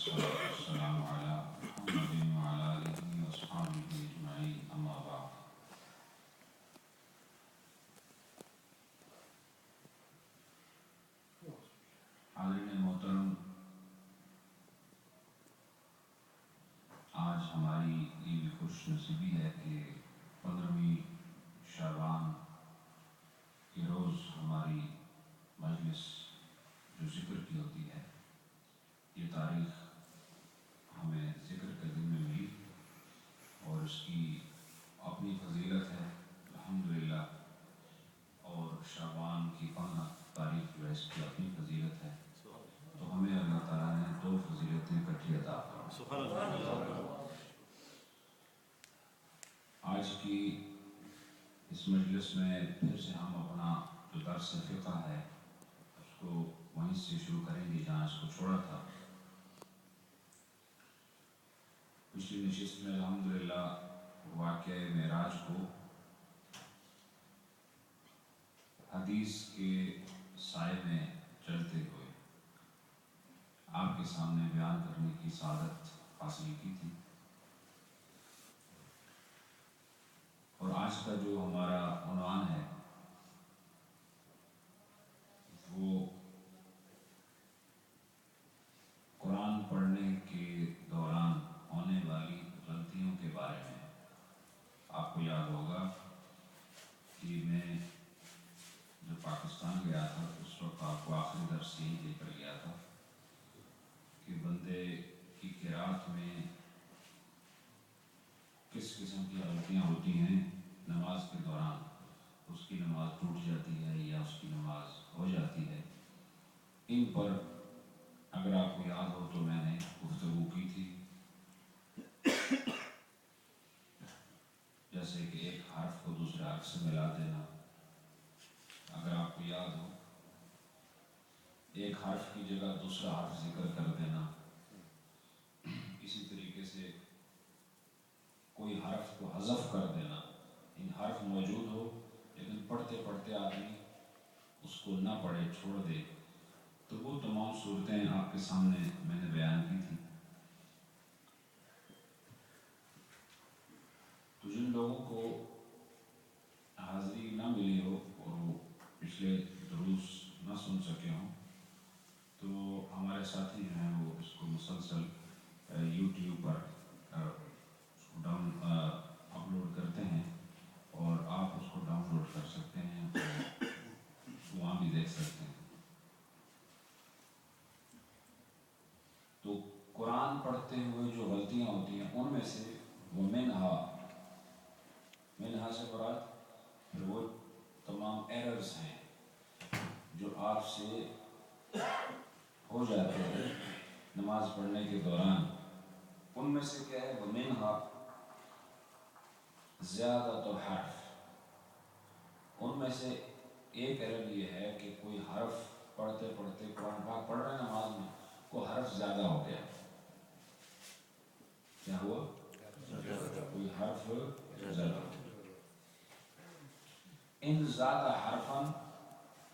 والصلاة والسلام على محمد وعلى آله وأصحابه أجمعين أما بعد. حاضرین محترم، آج ہماری یہ خوش نصیبی ہے کہ 15ویں شعبان کے روز ہماری مجلس جو ذکر کی ہوتی ہے، یہ تاریخ ہمیں ذکر کے دن میں ملی اور اس کی اپنی فضیلت ہے الحمدللہ، اور شعبان کی 15 تاریخ جو ہے اس کی اپنی فضیلت ہے، تو ہمیں اللہ تعالیٰ نے 2 فضیلتیں اکٹھی عطا فرمائیں. آج کی اس مجلس میں پھر سے ہم اپنا جو درس فقہ ہے اس کو وہیں سے شروع کریں گے جہاں اس کو چھوڑا تھا. پچھلی نشست میں الحمدللہ واقعہ معراج کو حدیث کے سائے میں چلتے ہوئے آپ کے سامنے بیان کرنے کی سعادت حاصل کی تھی، اور آج کا جو ہمارا عنوان ہے وہ قرآن پڑھنے کے دوران ہونے والی غلطیوں کے بارے میں. آپ کو یاد ہوگا کہ میں جب پاکستان گیا تھا اس وقت آپ کو آخری درس یہی دے کر گیا تھا کہ بندے کی قرات میں کس قسم کی غلطیاں ہوتی ہیں نماز کے دوران. اس کی نماز ٹوٹ جاتی ہے یا اس کی نماز ہو جاتی ہے. ان پر اگر آپ کو یاد ہو تو میں نے گفتگو کی تھی، جیسے کہ ایک حرف کو دوسرے حرف سے ملا دینا. اگر آپ کو یاد ہو ایک حرف کی جگہ دوسرا حرف ذکر کر دینا. اسی طریقے سے کوئی حرف کو حذف کر دینا. ان حرف موجود ہو لیکن پڑھتے پڑھتے آدمی اس کو نہ پڑھے چھوڑ دے، تو وہ تمام صورتیں آپ کے سامنے میں نے بیان کی تھی. تو جن لوگوں کو حاضری نہ ملی ہو اور وہ پچھلے دروس نہ سن سکے ہوں، تو ہمارے ساتھی جو ہیں وہ اس کو مسلسل یوٹیوب پر اس کو اپلوڈ کرتے ہیں اور آپ اس کو ڈاؤن لوڈ کر سکتے ہیں اور وہاں بھی دیکھ سکتے ہیں. تو قرآن پڑھتے ہوئے جو غلطیاں ہوتی ہیں ان میں سے وہ منہا سے مراد پھر وہ تمام ایررز ہیں جو آپ سے ہو جاتے ہیں نماز پڑھنے کے دوران. ان میں سے کیا ہے؟ وہ منہا زیادہ تو حرف. ان میں سے ایک ایرر یہ ہے کہ کوئی حرف پڑھتے پڑھتے قرآن پاک پڑھ رہے ہیں نماز میں، وہ حرف زیادہ ہو گیا. کیا ہوا؟ کوئی حرف زیادہ ہو گیا. ان زیادہ حرفاً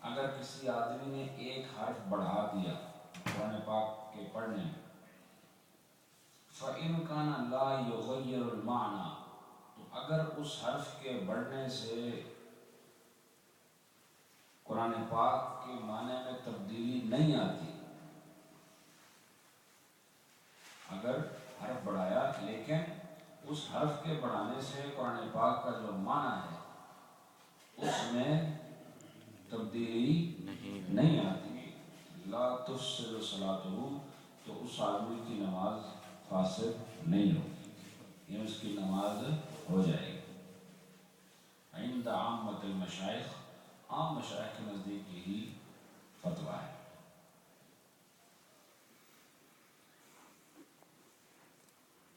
اگر کسی آدمی نے ایک حرف بڑھا دیا قرآن پاک کے پڑھنے میں، فَإِنْ كَانَ لَا يُغَيِّرُ الْمَعْنَى، تو اگر اس حرف کے بڑھنے سے قرآن پاک کے معنی میں تبدیلی نہیں آتی، اگر حرف بڑھایا لیکن اس حرف کے بڑھانے سے قرآن پاک کا جو معنی ہے اس میں تبدیلی نہیں آتی، لا تفسد صلاتہ، تو اس آدمی کی نماز فاسد نہیں ہوگی، یہ اس کی نماز ہو جائے گی. عند عامۃ المشائخ، عام مشائخ کے نزدیک یہی فتویٰ ہے.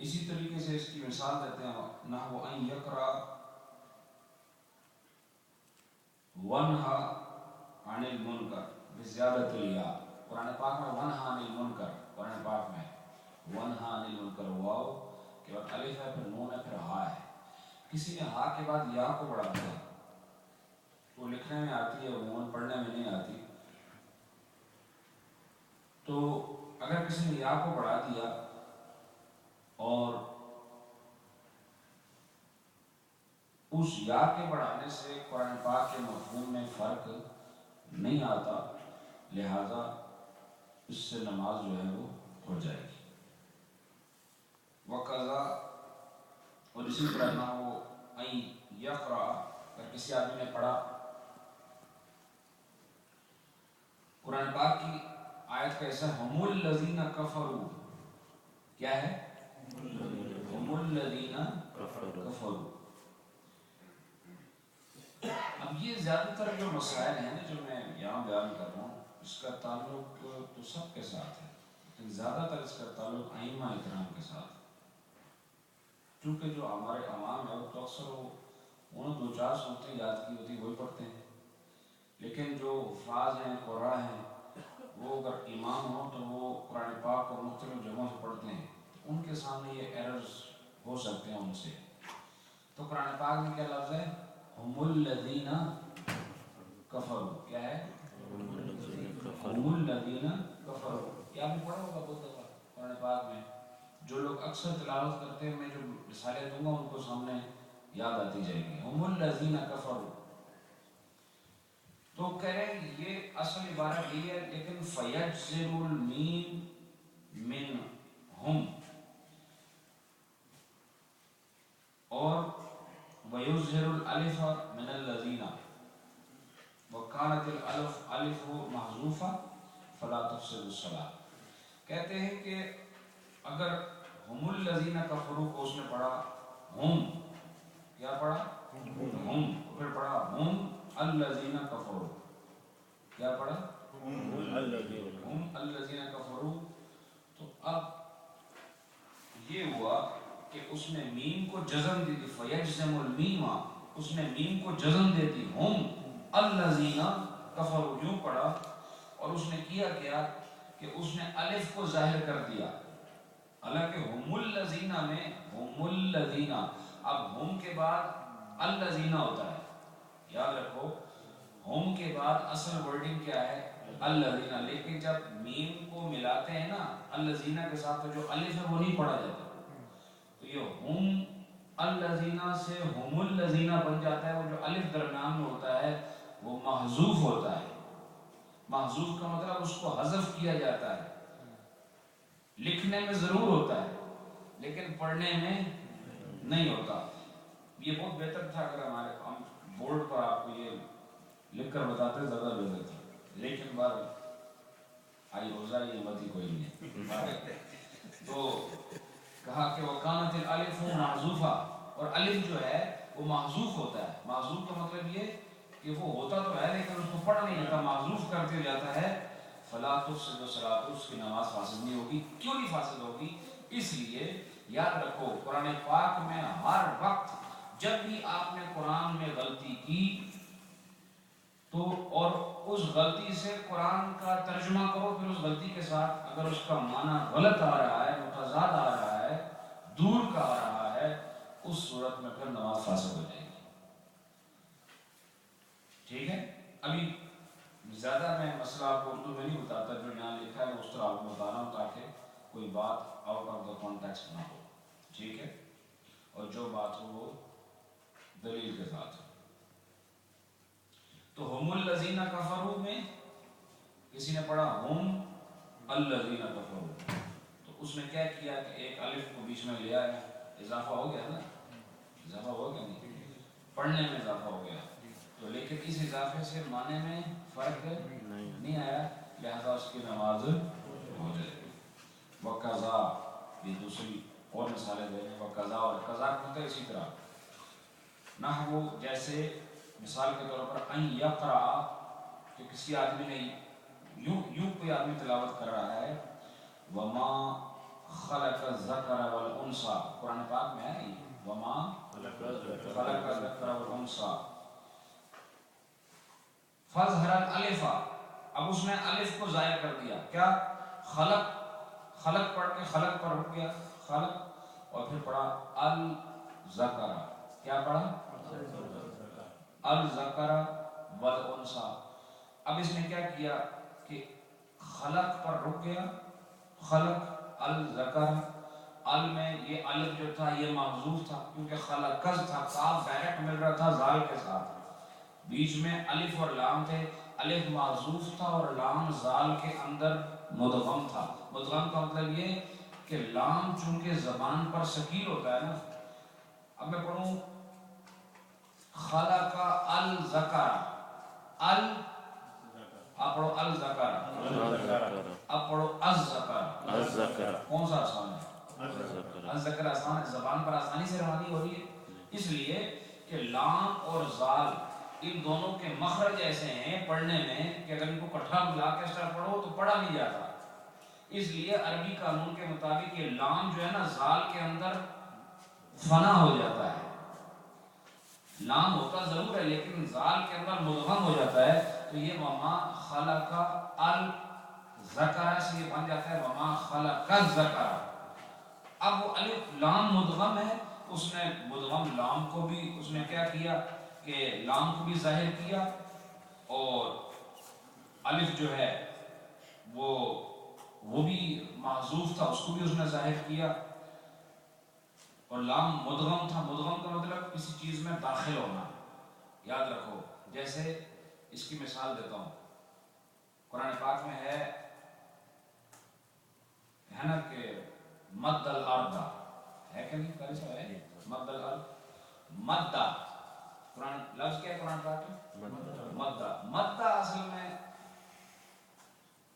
اسی طریقے سے اس کی مثال دیتے ہیں، نحو ان یقرأ ونہا عن المنکر بزیادۃ الیاء. قرآن پاک میں ونہا عن المنکر، قرآن پاک میں ونہا عن المنکر واو کے بعد الف ہے، پھر نون ہے، پھر ہا ہے. کسی نے ہا کے بعد یا کو بڑھا دیا، وہ لکھنے میں آتی ہے عموماً، پڑھنے میں نہیں آتی. تو اگر کسی نے یا کو بڑھا دیا اور اس یا کے بڑھانے سے قرآن پاک کے مفہوم میں فرق نہیں آتا، لہذا اس سے نماز جو ہے وہ ہو جائے گی۔ وقضا، اور اسی طرح نہ وہ این یقرأ، اگر کسی آدمی نے پڑھا قرآن پاک کی آیت کا ایسا ہم الذین کفروا، کیا ہے؟ ہم الذین کفروا۔ اب یہ زیادہ تر جو مسائل ہیں جو میں یہاں بیان کر رہا ہوں اس کا تعلق تو سب کے ساتھ ہے، لیکن زیادہ تر اس کا تعلق ائمہ اکرام کے ساتھ ہے، کیونکہ جو ہمارے عوام ہے وہ تو اکثر انہوں دو چار صورتیں یاد کی ہوتی وہی پڑھتے ہیں، لیکن جو حفاظ ہیں قراء ہیں وہ اگر امام ہوں تو وہ قرآن پاک کو مختلف جگہوں سے پڑھتے ہیں، تو ان کے سامنے یہ ایررز ہو سکتے ہیں ان سے۔ تو قرآن پاک میں کیا لفظ ہے؟ ہم الذین کفروا، کیا ہے؟ ہم الذین کفروا۔ یہ آپ نے پڑھا ہوگا بہت دفعہ قرآن پاک میں، جو لوگ اکثر تلاوت کرتے ہیں، میں جو مثالیں دوں گا ان کو سامنے یاد آتی جائے گی۔ ہم الذین کفروا، تو کہہ رہے ہیں یہ اصل عبارت یہ ہے، لیکن فیجزر المیم من ہم، اور ویظہر الالف من الذین، وکانت الالف محذوفہ فلا تفسد الصلاۃ۔ کہتے ہیں کہ اگر ہم الذین کفروا کو اس نے پڑھا ہم، کیا پڑھا؟ ہم، پھر پڑھا ہم الذین کفروا، کیا پڑھا؟ ہم الذین کفروا، تو اب یہ ہوا کہ اس نے میم کو جزم دی تھی، فیجزم المیم، اس نے میم کو جزم دے دی، ہم الذین کفروا یوں پڑھا، اور اس نے کیا کیا کہ اس نے الف کو ظاہر کر دیا، حالانکہ ہم الذین میں ہم الذین، اب ہم کے بعد الذین ہوتا ہے، یاد رکھو ہم کے بعد اصل ورڈنگ کیا ہے؟ الذین، لیکن جب میم کو ملاتے ہیں نا الذین کے ساتھ تو جو الف ہے وہ نہیں پڑھا جاتا، تو یہ ہم الذین سے ہم الذین بن جاتا ہے، وہ جو الف درمیان میں ہوتا ہے وہ محذوف ہوتا ہے۔ محذوف کا مطلب اس کو حذف کیا جاتا ہے، لکھنے میں ضرور ہوتا ہے لیکن پڑھنے میں نہیں ہوتا۔ یہ بہت بہتر تھا اگر ہمارے ہم بورڈ پر آپ کو یہ لکھ کر بتاتے زیادہ بہتر تھا، لیکن بار آئی روزہ یہ مت ہی کوئی نہیں۔ تو کہا کہ وکانت الالف محذوفہ، اور الف جو ہے وہ محذوف ہوتا ہے۔ محذوف کا مطلب یہ کہ وہ ہوتا تو ہے لیکن اس کو پڑھا نہیں جاتا، محذوف کر دیا جاتا ہے۔ فلا تفسد الصلاۃ، اس کی نماز فاسد نہیں ہوگی۔ کیوں نہیں فاسد ہوگی؟ اس لیے یاد رکھو قرآن پاک میں ہر وقت جب بھی آپ نے قرآن میں غلطی کی تو اور اس غلطی سے قرآن کا ترجمہ کرو، پھر اس غلطی کے ساتھ اگر اس کا معنی غلط آ رہا ہے، متضاد آ رہا ہے، دور کا آ رہا ہے، اس صورت میں پھر نماز فاسد ہو جائے گی۔ ٹھیک ہے، ابھی زیادہ میں مسئلہ آپ کو اردو میں نہیں بتاتا، جو یہاں لکھا ہے اس طرح آپ کو بتا رہا ہوں تاکہ کوئی بات آؤٹ آف دا کانٹیکسٹ نہ ہو، ٹھیک ہے، اور جو بات ہو وہ دلیل کے ساتھ ہو۔ تو ہم الذین کفروا میں کسی نے پڑھا ہم الذین کفروا، تو اس نے کیا کیا کہ ایک الف کو بیچ میں لے آیا، اضافہ ہو گیا نا، اضافہ ہو گیا نہیں، پڑھنے میں اضافہ ہو گیا، تو لیکن اس اضافے سے معنی میں فرق نہیں آیا، لہذا اس کی نماز ہو جائے گی۔ وقضا، یہ دوسری اور مثالیں دے رہے ہیں، وقضا، اور قضا کرتے اسی طرح نحو، جیسے مثال کے طور پر ان یقرأ، کہ کسی آدمی نے یوں کوئی آدمی تلاوت کر رہا ہے، وما خلق الذکر والانثى، قرآن پاک میں ہے وما خلق الذکر والانثى، فاظہر الالف، اب اس نے الف کو ظاہر کر دیا، کیا؟ خلق پڑھ کے خلق پر رک گیا، خلق، اور پھر پڑھا الذکر، کیا پڑھا؟ الذکر والانثى۔ اب اس نے کیا کیا کہ خلق پر رک گیا، خلق الذکر، ال میں یہ الف جو تھا یہ محذوف تھا کیونکہ خلقز تھا، کاف ڈائریکٹ مل رہا تھا زال کے ساتھ، بیچ میں الف اور لام تھے، الف معذوف تھا اور لام زال کے اندر مدغم تھا۔ مدغم کا مطلب یہ کہ لام چونکہ زبان پر ثقیل ہوتا ہے نا، اب میں پڑھوں خلق الذکر، ال آپ پڑھو الذکر، اب پڑھو الذکر، کون سا آسان ہے؟ الذکر آسان ہے، زبان پر آسانی سے روانی ہو رہی ہے، اس لیے کہ لام اور زال ان دونوں کے مخرج ایسے ہیں پڑھنے میں کہ اگر ان کو کٹھا ملا کے اسٹار پڑھو تو پڑھا نہیں جاتا، اس لیے عربی قانون کے مطابق یہ لام جو ہے نا زال کے اندر فنا ہو جاتا ہے، لام ہوتا ضرور ہے لیکن زال کے اندر مدغم ہو جاتا ہے، تو یہ وما خلق الذکر سے یہ بن جاتا ہے وما خلق الذکر۔ اب وہ الف لام مدغم ہے، اس نے مدغم لام کو بھی اس نے کیا کیا کہ لام کو بھی ظاہر کیا، اور الف جو ہے وہ بھی معذوف تھا اس کو بھی اس نے ظاہر کیا، اور لام مدغم تھا، مدغم کا مطلب کسی چیز میں داخل ہونا، یاد رکھو، جیسے اس کی مثال دیتا ہوں، قرآن پاک میں ہے نا کہ مد الارض ہے کہ نہیں، قاری صاحب ہے مد الارض، مدہ قرآن لفظ کیا ہے قرآن پاک میں مدہ، مدہ اصل میں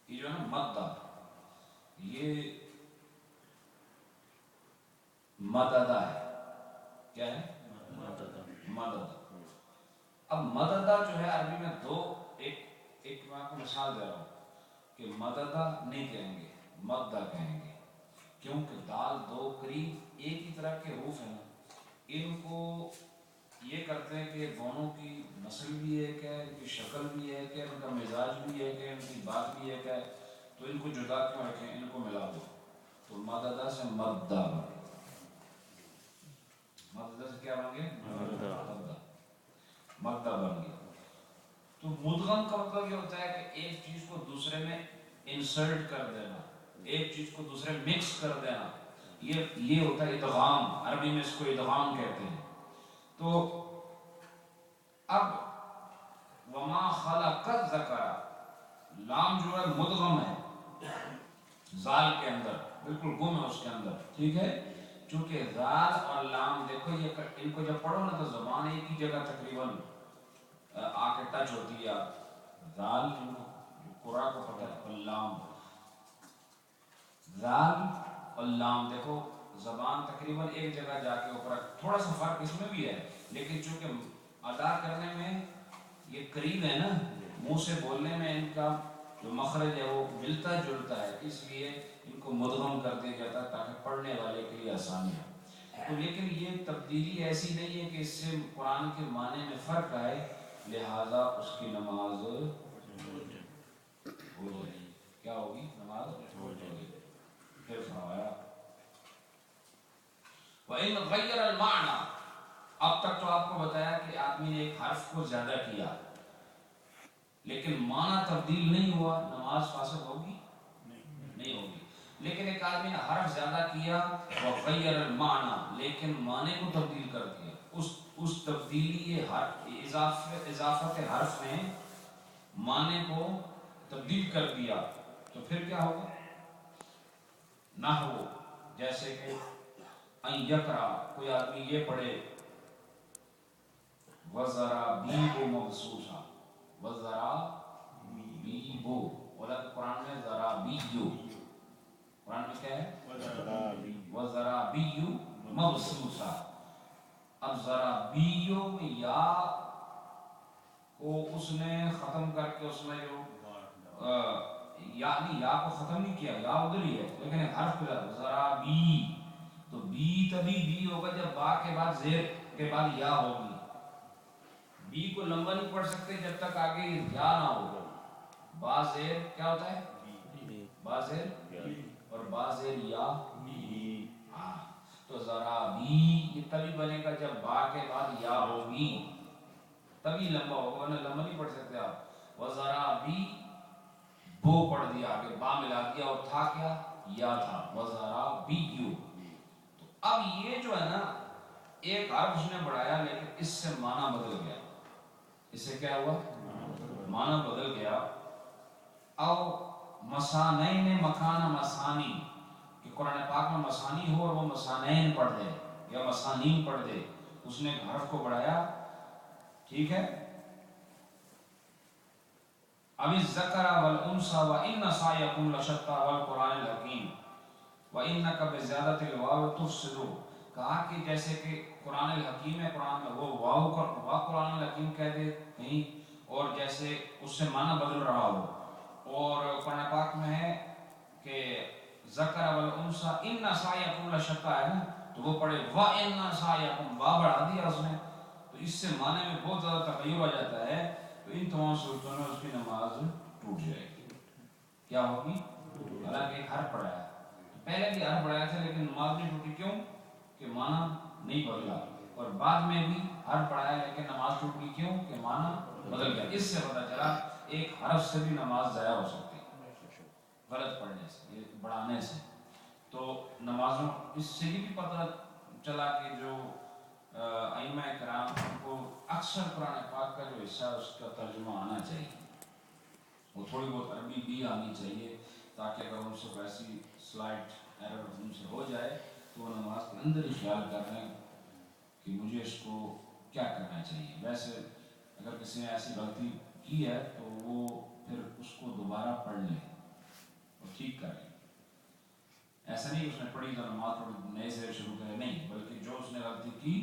یہ جو ہے نا مدہ یہ مددہ ہے، کیا ہے مدد، اب مددہ جو ہے عربی میں دو، ایک میں آپ کو مثال دے رہا ہوں کہ مددہ نہیں کہیں گے مدہ کہیں گے، کیونکہ دال دو قریب ایک ہی طرح کے حروف ہیں، ان کو یہ کرتے ہیں کہ دونوں کی نسل بھی ایک ہے، ان کی شکل بھی ایک ہے، ان کا مزاج بھی ایک ہے، ان کی بات بھی ایک ہے، تو ان کو جدا کیوں رکھیں، ان کو ملا دو، تو مددہ سے مدہ بن گیا، مددہ سے کیا بن گیا مدہ بن گیا۔ تو مدغم کا مطلب یہ ہوتا ہے کہ ایک چیز کو دوسرے میں انسرٹ کر دینا، ایک چیز کو دوسرے مکس کر دینا، یہ ہوتا ہے ادغام، عربی میں اس کو ادغام کہتے ہیں۔ تو اب وما خلق الذکر، لام جو ہے مدغم ہے زال کے اندر، بالکل گم ہے اس کے اندر، ٹھیک ہے، چونکہ زال اور لام دیکھو یہ ان کو جب پڑھو نا تو زبان ایک ہی جگہ تقریباً آ کے ٹچ ہوتی ہے، زال قرآن کو پتہ ہے، اور لام، زال اور لام دیکھو زبان تقریباً ایک جگہ جا کے اوپر، تھوڑا سا فرق اس میں بھی ہے لیکن چونکہ ادا کرنے میں یہ قریب ہے نا، منہ سے بولنے میں ان کا جو مخرج ہے وہ ملتا جلتا ہے، اس لیے ان کو مدغم کر دیا جاتا ہے تاکہ پڑھنے والے کے لیے آسانی ہو۔ تو لیکن یہ تبدیلی ایسی نہیں ہے کہ اس سے قرآن کے معنی میں فرق آئے لہذا اس کی نماز ہو جائے، کیا ہوگی نماز ہو جائے گی۔ پھر فرمایا وَإِنْ غَيَّرَ الْمَعْنَى، اب تک تو آپ کو بتایا کہ آدمی نے ایک حرف کو زیادہ کیا لیکن معنی تبدیل نہیں ہوا، نماز فاسد ہوگی نہیں ہوگی، لیکن ایک آدمی نے حرف زیادہ کیا وَغَيَّرَ الْمَعْنَى، لیکن معنی کو تبدیل کر دیا، اس تبدیلی اضافت حرف نے معنی کو تبدیل کر دیا، تو پھر کیا ہوگا؟ نحو جیسے کہ ان یقرا، کوئی آدمی یہ پڑھے وَزَرَابِیبُ مَبْثُوثَةٌ، وَزَرَابِیبُ، بولا کہ قرآن میں زرابیو، قرآن میں کیا ہے وَزَرَابِیُّ مَبْثُوثَةٌ، اب زرابیو میں یا کو اس نے ختم کر کے اس میں جو یا کو ختم نہیں کیا، یا ادھر ہی ہے لیکن ایک حرف پہ زرابی، تو بی تبھی بی ہوگا جب با کے بعد زیر کے بعد یا ہوگی، بی کو لمبا نہیں پڑھ سکتے جب تک آگے یا نہ ہو، با زیر کیا ہوتا ہے با زیر اور با زیر یا، تو زرابی یہ تبھی بنے گا جب با کے بعد یا ہوگی، تبھی لمبا ہوگا، ورنہ لمبا نہیں پڑھ سکتے آپ۔ وَزَرَابِی بو پڑھ دیا، آگے با ملا دیا اور تھا کیا یا تھا، وزرابیو. تو اب یہ جو ہے نا ایک حرف اس نے بڑھایا لیکن اس سے معنی بدل گیا. اس سے کیا ہوا؟ معنی بدل گیا. او مسانین مکان مسانی، کہ قرآن پاک میں مسانی ہو اور وہ مسانین پڑھ دے یا مسانین پڑھ دے، اس نے ایک حرف کو بڑھایا. ٹھیک ہے. اب الذکر والانثى وان سعیکم لشتی والقرآن الحکیم وانک بزیادۃ الواو تفسد. کہا کہ جیسے کہ قرآن الحکیم ہے، قرآن میں وہ واو کا قرآن الحکیم کہہ دے کہیں، اور جیسے اس سے معنی بدل رہا ہو. اور قرآن پاک میں ہے کہ ذکر والانثى ان سعیکم لشتی ہے نا، تو وہ پڑھے وان سعیکم، وا بڑھا دیا اس نے، تو اس سے معنی میں بہت زیادہ تغیر ہو جاتا ہے. تو ان تمام صورتوں میں اس کی نماز ٹوٹ جائے گی. کیا ہوگی؟ حالانکہ ایک حرف پڑھایا، پہلے بھی حرف پڑھایا تھا لیکن نماز نہیں ٹوٹی. کیوں؟ کہ معنی نہیں بدلا. اور بعد میں بھی حرف پڑھایا لیکن نماز ٹوٹ گئی. کیوں؟ کہ معنی بدل گیا. اس سے پتہ چلا ایک حرف سے بھی نماز ضائع ہو سکتی ہے، غلط پڑھنے سے، یہ بڑھانے سے. تو نمازوں اس سے بھی پتہ چلا کہ جو ائمہ کرام کو اکثر قرآن پاک کا جو حصہ ہے اس کا ترجمہ آنا چاہیے، وہ تھوڑی بہت عربی بھی آنی چاہیے، تاکہ اگر ان سے ویسی سلائٹ ایرر ان سے ہو جائے تو وہ نماز کے اندر ہی خیال کر رہے ہیں کہ مجھے اس کو کیا کرنا چاہیے. ویسے اگر کسی نے ایسی غلطی کی ہے تو وہ پھر اس کو دوبارہ پڑھ لیں اور ٹھیک کر لیں. ایسا نہیں اس نے پڑھی تو نماز تھوڑی نئے سے شروع کرے، نہیں، بلکہ جو اس نے غلطی کی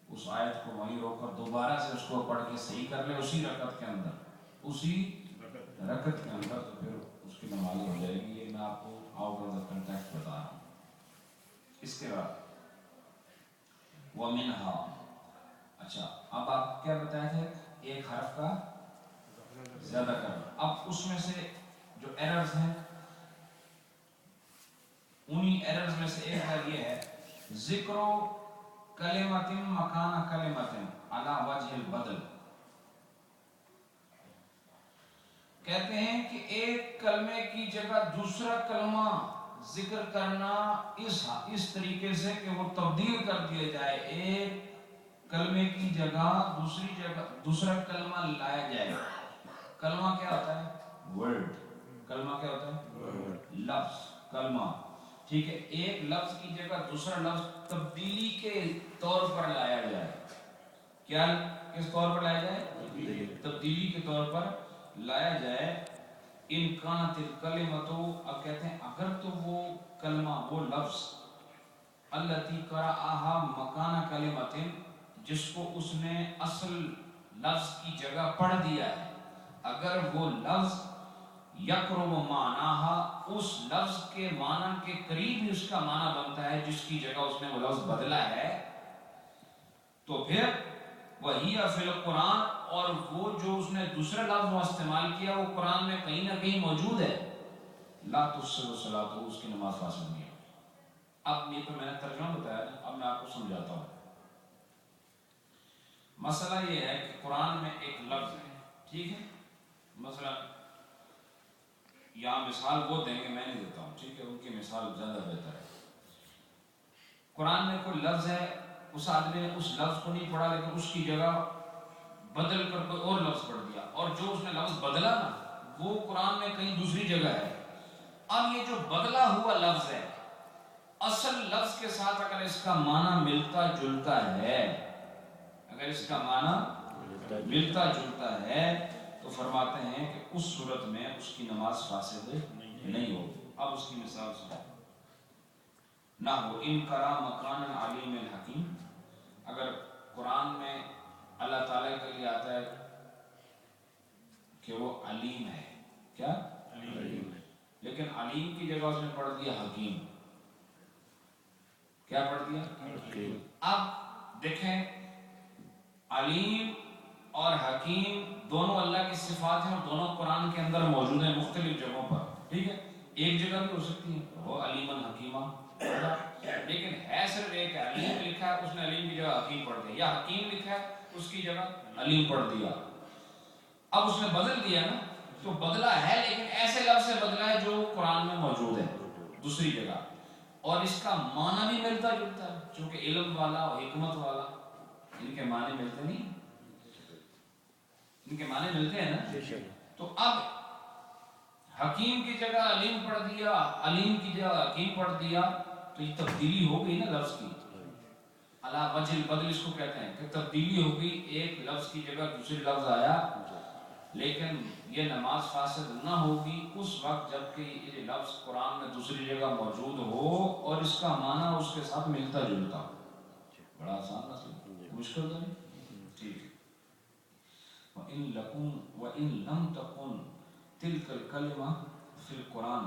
اس آیت کو وہیں روک کر دوبارہ سے اس کو پڑھ کے صحیح کر لے اسی رکعت کے اندر، تو پھر اس کی نماز ہو جائے گی. یہ میں آپ کو آؤٹ آف دا کنٹیکسٹ بتا رہا ہوں. اس کے بعد وَمِنْهَا، اچھا اب آپ کیا بتائے تھے؟ ایک حرف کا زیادہ کرنا. اب اس میں سے جو ایررز ہیں، انہی ایررز میں سے ایک ہے یہ ہے ذکر کلمۃ مکان کلمۃ علی وجہ البدل. کہتے ہیں کہ ایک کلمے کی جگہ دوسرا کلمہ ذکر کرنا اس طریقے سے کہ وہ تبدیل کر دیا جائے. ایک کلمے کی جگہ دوسرا کلمہ لایا جائے. کلمہ کیا ہوتا ہے؟ ورڈ. کلمہ کیا ہوتا ہے؟ لفظ. کلمہ، ٹھیک ہے. ایک لفظ کی جگہ دوسرا لفظ تبدیلی کے طور پر لایا جائے. کیا کس طور پر لایا جائے؟ تبدیلی کے طور پر لایا جائے. ان کانت الکلمۃ، اب کہتے ہیں اگر تو وہ کلمہ، وہ لفظ التی قرأہا مکان کلمۃ، جس کو اس نے اصل لفظ کی جگہ پڑھ دیا ہے، اگر وہ لفظ یقرب معناہا، اس لفظ کے معنی کے قریب ہی اس کا معنی بنتا ہے جس کی جگہ اس نے وہ لفظ بدلا ہے، تو پھر وہی فی القرآن، اور وہ جو اس نے دوسرا لفظ استعمال کیا وہ قرآن میں کہیں نہ کہیں موجود ہے، لا تفسد صلاۃ، اس کی نماز فاسد نہیں ہے. اب یہ تو میں نے ترجمہ بتایا، اب میں آپ کو سمجھاتا ہوں. مسئلہ یہ ہے کہ قرآن میں ایک لفظ ہے، ٹھیک ہے. مثلا یہاں مثال وہ دیں گے، میں نہیں دیتا ہوں، ٹھیک ہے، ان کی مثال زیادہ بہتر ہے. قرآن میں کوئی لفظ ہے، اس آدمی نے اس لفظ کو نہیں پڑھا لیکن اس کی جگہ بدل کر کوئی اور لفظ پڑھ دیا، اور جو اس نے لفظ بدلا نا وہ قرآن میں کہیں دوسری جگہ ہے. اب یہ جو بدلا ہوا لفظ ہے، اصل لفظ کے ساتھ اگر اس کا معنی ملتا جلتا ہے، اگر اس کا معنی ملتا جلتا ہے تو فرماتے ہیں کہ اس صورت میں اس کی نماز فاسد نہیں ہوگی. اب اس کی مثال سنو. نہ ہو ان کرا مکان علیم الحکیم، اگر قرآن میں اللہ تعالیٰ کے لیے آتا ہے کہ وہ علیم ہے، کیا علیم ہے، لیکن علیم کی جگہ اس نے پڑھ دیا حکیم. کیا پڑھ دیا؟ حکیم. اب دیکھیں علیم اور حکیم دونوں اللہ کی صفات ہیں اور دونوں قرآن کے اندر موجود ہیں مختلف جگہوں پر، ٹھیک ہے. ایک جگہ بھی ہو سکتی ہے وہ علیمن حکیمہ، لیکن ہے صرف ایک ہے. علیم لکھا ہے اس نے علیم کی جگہ حکیم پڑھ دیا، یا حکیم لکھا ہے اس کی جگہ علیم پڑھ دیا. اب اس نے بدل دیا نا، تو بدلا ہے لیکن ایسے لفظ سے بدلا ہے جو قرآن میں موجود ہے. دوسری جگہ، اور اس کا معنی بھی ملتا جلتا ہے، چونکہ علم والا اور حکمت والا، ان کے معنی ملتے نہیں، ان کے معنی ملتے ہیں نا. تو اب حکیم کی جگہ علیم پڑھ دیا، علیم کی جگہ حکیم پڑھ دیا، تو یہ تبدیلی ہو گئی نا لفظ کی. علا وجہ البدل اس کو کہتے ہیں کہ تبدیلی ہو گئی، ایک لفظ کی جگہ دوسری لفظ آیا. لیکن یہ نماز فاسد نہ ہوگی اس وقت جب کہ یہ لفظ قرآن میں دوسری جگہ موجود ہو اور اس کا معنی اس کے ساتھ ملتا جلتا ہو. بڑا آسان مسئلہ، مشکل تو نہیں. ٹھیک ہے. وَإِن لَمْ تَكُنْ تِلْكَ الْكَلِمَةُ فِي الْقُرْآنِ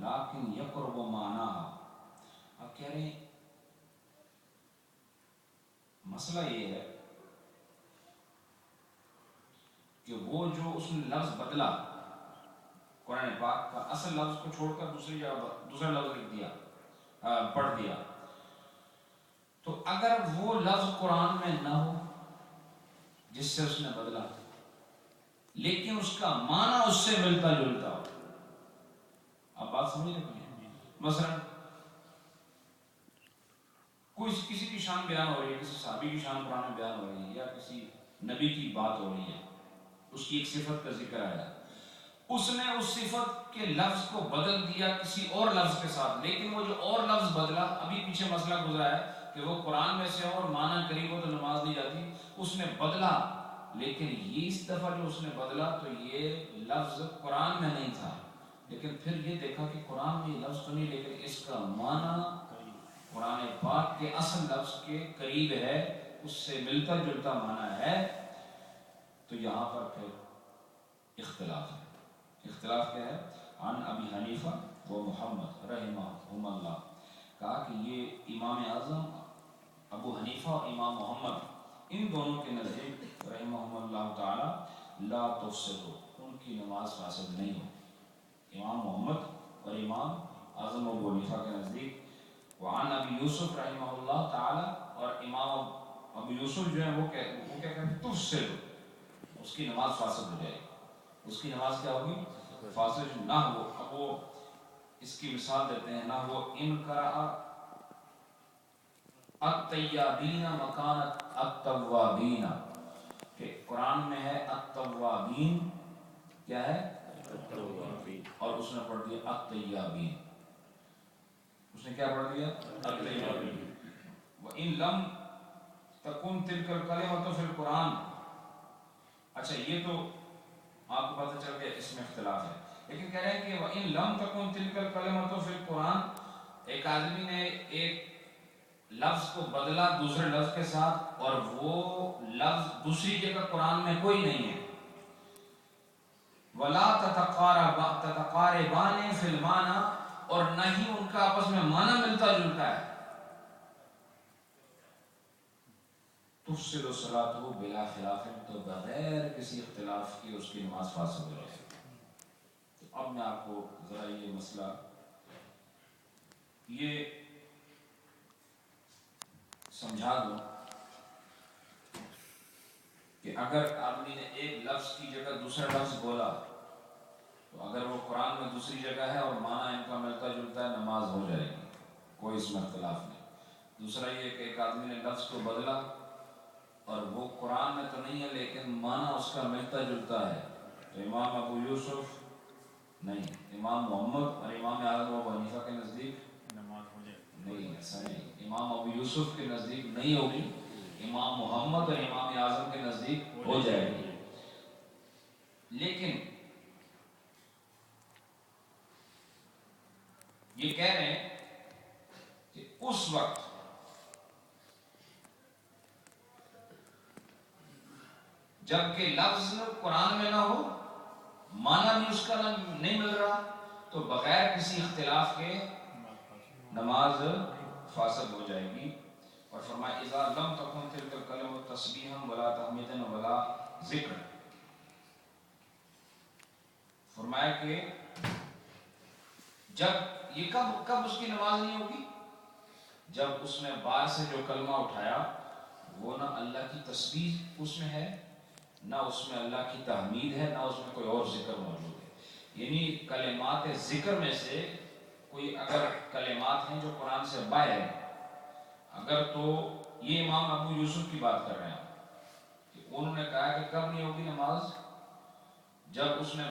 لَكِنْ يَقْرُبُ مَعْنَاهَا. اب کہہ رہے ہیں مسئلہ یہ ہے کہ وہ جو اس نے لفظ بدلا قرآن پاک کا اصل لفظ کو چھوڑ کر دوسری جگہ دوسرا لفظ لکھ دیا، پڑھ دیا، تو اگر وہ لفظ قرآن میں نہ ہو جس سے اس نے بدلا، لیکن اس کا معنی اس سے ملتا جلتا ہو. اب بات سمجھ رہے ہیں؟ مثلا کسی کی شان بیان ہو رہی ہے، کسی صحابی کی شان قرآن میں بیان ہو رہی ہے، یا کسی نبی کی بات ہو رہی ہے، اس کی ایک صفت کا ذکر آیا، اس نے اس صفت کے لفظ کو بدل دیا کسی اور لفظ کے ساتھ، لیکن وہ جو اور لفظ بدلا، ابھی پیچھے مسئلہ گزرا ہے کہ وہ قرآن میں سے اور معنی قریب ہو تو نماز نہیں جاتی، اس نے بدلا، لیکن یہ اس دفعہ جو اس نے بدلا تو یہ لفظ قرآن میں نہیں تھا، لیکن پھر یہ دیکھا کہ قرآن میں یہ لفظ تو نہیں، لیکن اس کا معنی قرآن پاک کے اصل لفظ کے قریب ہے، اس سے ملتا جلتا معنی ہے، تو یہاں پر پھر اختلاف ہے. اختلاف کیا ہے؟ عن ابی حنیفہ و محمد رحمہم اللہ، کہا کہ یہ امام اعظم ابو حنیفہ اور امام محمد ان دونوں کے نزدیک رحمہم اللہ تعالی لا تفسد، ان کی نماز فاسد نہیں ہو. امام محمد اور امام اعظم ابو حنیفہ کے نزدیک. وعن ابی یوسف رحمہ اللہ تعالی، اور امام ابو یوسف جو ہے وہ کیا کہتے ہیں؟ تفسد، اس کی نماز فاسد ہو جائے گی، اس کی نماز کیا ہوگی؟ فاسد نہ ہو. اب وہ اس کی مثال دیتے ہیں، نہ وہ ان قرأ التیابین مکانت التوابین، کہ قرآن میں ہے التوابین، کیا ہے؟ التوابین، اور اس نے پڑھ دیا التیابین، اس نے کیا پڑھ دیا؟ التیابین. وَإِن لَمْ تَكُنْ تِلْكَ الْكَلِمَةُ فِي الْقُرْآنِ. اچھا یہ تو آپ کو پتہ چل گیا اس میں اختلاف ہے، لیکن کہہ رہے ہیں کہ وَإِن لَمْ تَكُنْ تِلْكَ الْكَلِمَةُ فِي الْقُرْآنِ، ایک آدمی نے ایک لفظ کو بدلا دوسرے لفظ کے ساتھ، اور وہ لفظ دوسری جگہ قرآن میں کوئی نہیں ہے. وَلَا تَتَقَارِبَانِ فِي الْمَعْنَى، اور نہ ہی ان کا آپس میں معنی ملتا جلتا ہے. تفسد صلاتہ بلا خلاف، تو بغیر کسی اختلاف کے اس کی نماز فاسد ہو جائے. تو اب میں آپ کو ذرا یہ مسئلہ یہ سمجھا دوں کہ اگر آدمی نے ایک لفظ کی جگہ دوسرا لفظ بولا، تو اگر وہ قرآن میں دوسری جگہ ہے اور معنی ان کا ملتا جلتا ہے، نماز ہو جائے گی، کوئی اس میں اختلاف نہیں. دوسرا یہ کہ ایک آدمی نے لفظ کو بدلا اور وہ قرآن میں تو نہیں ہے لیکن معنی اس کا ملتا جلتا ہے، تو امام ابو یوسف نہیں، امام محمد اور امام اعظم ابو حنیفہ کے نزدیک نماز ہو جائے نہیں. ایسا نہیں، امام ابو یوسف کے نزدیک نہیں ہوگی، امام محمد اور امام اعظم کے نزدیک ہو جائے گی. لیکن یہ کہہ رہے ہیں کہ اس وقت جب کہ لفظ قرآن میں نہ ہو، معنی بھی اس کا نہیں مل رہا، تو بغیر کسی اختلاف کے نماز فاسد ہو جائے گی. اور فرمایا اذا لم تكن تلك الكلمة تسبیحا ولا تحمیدا ولا ذکر، فرمایا کہ جب یہ کب اس کی نماز نہیں ہوگی؟ جب اس نے باہر سے جو کلمہ اٹھایا وہ نہ اللہ کی تسبیح اس میں ہے، نہ اس میں اللہ کی تحمید ہے، نہ اس میں کوئی اور ذکر موجود ہے. یعنی کلمات ذکر میں سے کوئی اگر کلمات ہیں جو قرآن سے باہر ہیں، اگر تو یہ امام ابو یوسف کی بات کر رہے ہیں کہ انہوں نے کہا کہ کب نہیں ہوگی نماز، جب اس نے